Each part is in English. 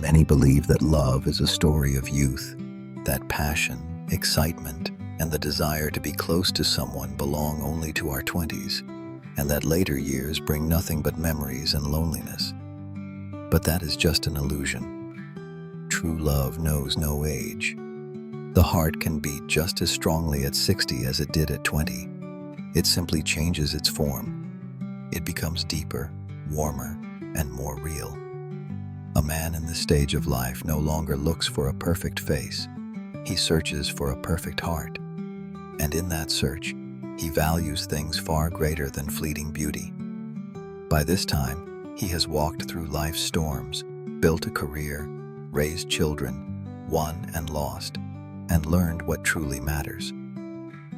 Many believe that love is a story of youth, that passion, excitement, and the desire to be close to someone belong only to our 20s, and that later years bring nothing but memories and loneliness. But that is just an illusion. True love knows no age. The heart can beat just as strongly at 60 as it did at 20. It simply changes its form. It becomes deeper, warmer, and more real. A man in this stage of life no longer looks for a perfect face. He searches for a perfect heart. And in that search, he values things far greater than fleeting beauty. By this time, he has walked through life's storms, built a career, raised children, won and lost, and learned what truly matters.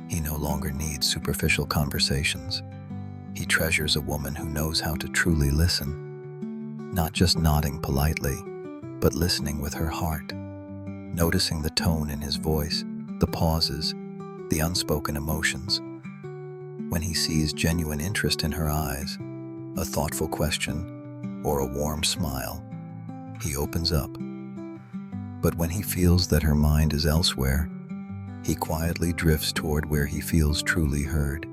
He no longer needs superficial conversations. He treasures a woman who knows how to truly listen. Not just nodding politely, but listening with her heart, noticing the tone in his voice, the pauses, the unspoken emotions. When he sees genuine interest in her eyes, a thoughtful question, or a warm smile, he opens up. But when he feels that her mind is elsewhere, he quietly drifts toward where he feels truly heard.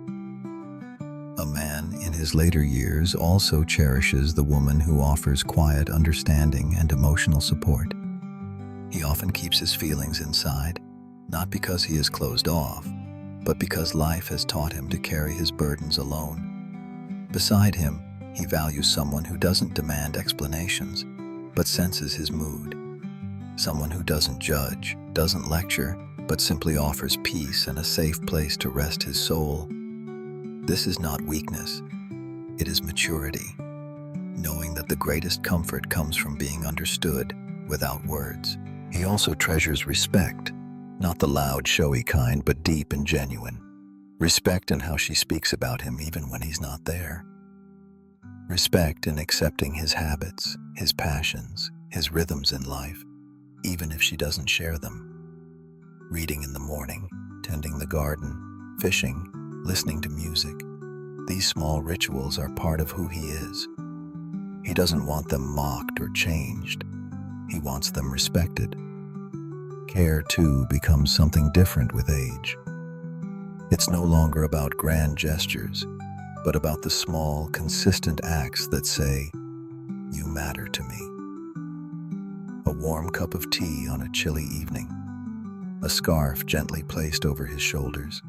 A man in his later years also cherishes the woman who offers quiet understanding and emotional support. He often keeps his feelings inside, not because he is closed off, but because life has taught him to carry his burdens alone. Beside him, he values someone who doesn't demand explanations, but senses his mood. Someone who doesn't judge, doesn't lecture, but simply offers peace and a safe place to rest his soul. This is not weakness, it is maturity, knowing that the greatest comfort comes from being understood without words. He also treasures respect, not the loud, showy kind, but deep and genuine. Respect in how she speaks about him even when he's not there. Respect in accepting his habits, his passions, his rhythms in life, even if she doesn't share them. Reading in the morning, tending the garden, fishing, listening to music. These small rituals are part of who he is. He doesn't want them mocked or changed. He wants them respected. Care, too, becomes something different with age. It's no longer about grand gestures, but about the small, consistent acts that say, "You matter to me." A warm cup of tea on a chilly evening. A scarf gently placed over his shoulders.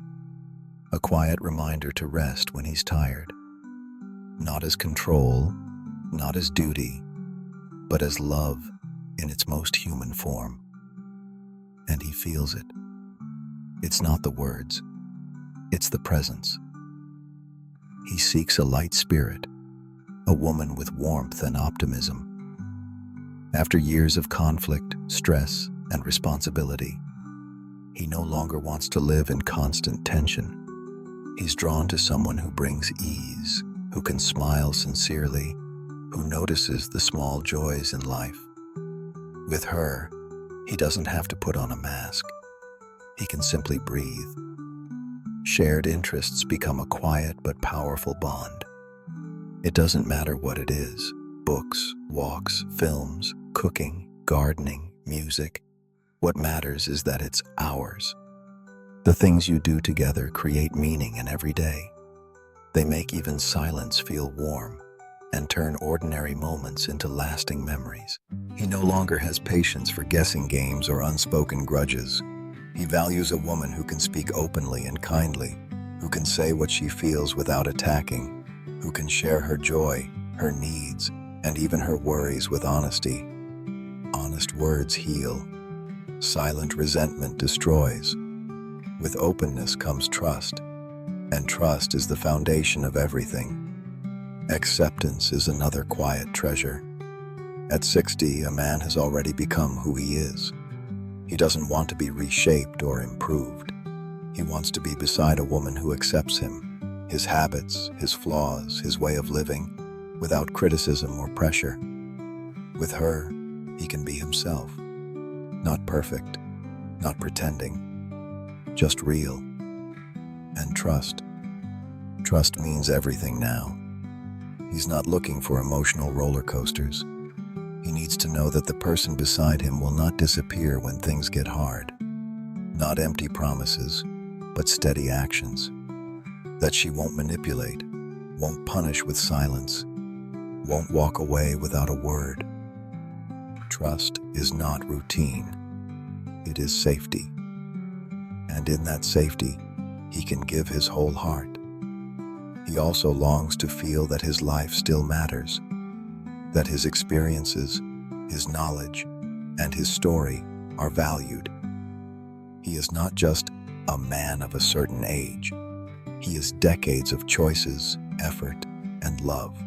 A quiet reminder to rest when he's tired. Not as control, not as duty, but as love in its most human form. And he feels it. It's not the words, it's the presence. He seeks a light spirit, a woman with warmth and optimism. After years of conflict, stress, and responsibility, he no longer wants to live in constant tension. He's drawn to someone who brings ease, who can smile sincerely, who notices the small joys in life. With her, he doesn't have to put on a mask. He can simply breathe. Shared interests become a quiet but powerful bond. It doesn't matter what it is: books, walks, films, cooking, gardening, music. What matters is that it's ours. The things you do together create meaning in every day. They make even silence feel warm and turn ordinary moments into lasting memories. He no longer has patience for guessing games or unspoken grudges. He values a woman who can speak openly and kindly, who can say what she feels without attacking, who can share her joy, her needs, and even her worries with honesty. Honest words heal. Silent resentment destroys. With openness comes trust, and trust is the foundation of everything. Acceptance is another quiet treasure. At 60, a man has already become who he is. He doesn't want to be reshaped or improved. He wants to be beside a woman who accepts him, his habits, his flaws, his way of living, without criticism or pressure. With her, he can be himself. Not perfect, not pretending, just real. And trust. Trust means everything now. He's not looking for emotional roller coasters. He needs to know that the person beside him will not disappear when things get hard. Not empty promises, but steady actions. That she won't manipulate, won't punish with silence, won't walk away without a word. Trust is not routine. It is safety. And in that safety, he can give his whole heart. He also longs to feel that his life still matters, that his experiences, his knowledge, and his story are valued. He is not just a man of a certain age. He is decades of choices, effort, and love.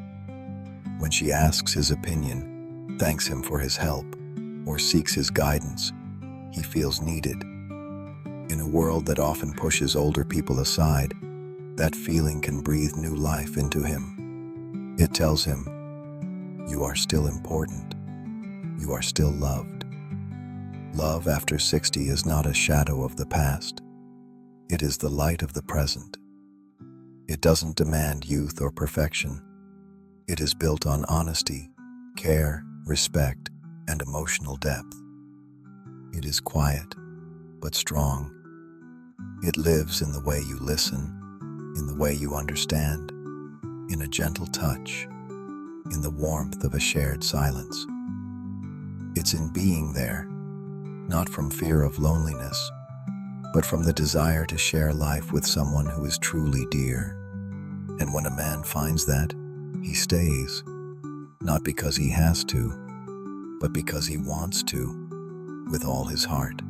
When she asks his opinion, thanks him for his help, or seeks his guidance, he feels needed. In a world that often pushes older people aside, that feeling can breathe new life into him. It tells him, you are still important. You are still loved. Love after 60 is not a shadow of the past. It is the light of the present. It doesn't demand youth or perfection. It is built on honesty, care, respect, and emotional depth. It is quiet, but strong. It lives in the way you listen, in the way you understand, in a gentle touch, in the warmth of a shared silence. It's in being there, not from fear of loneliness, but from the desire to share life with someone who is truly dear. And when a man finds that, he stays, not because he has to, but because he wants to, with all his heart.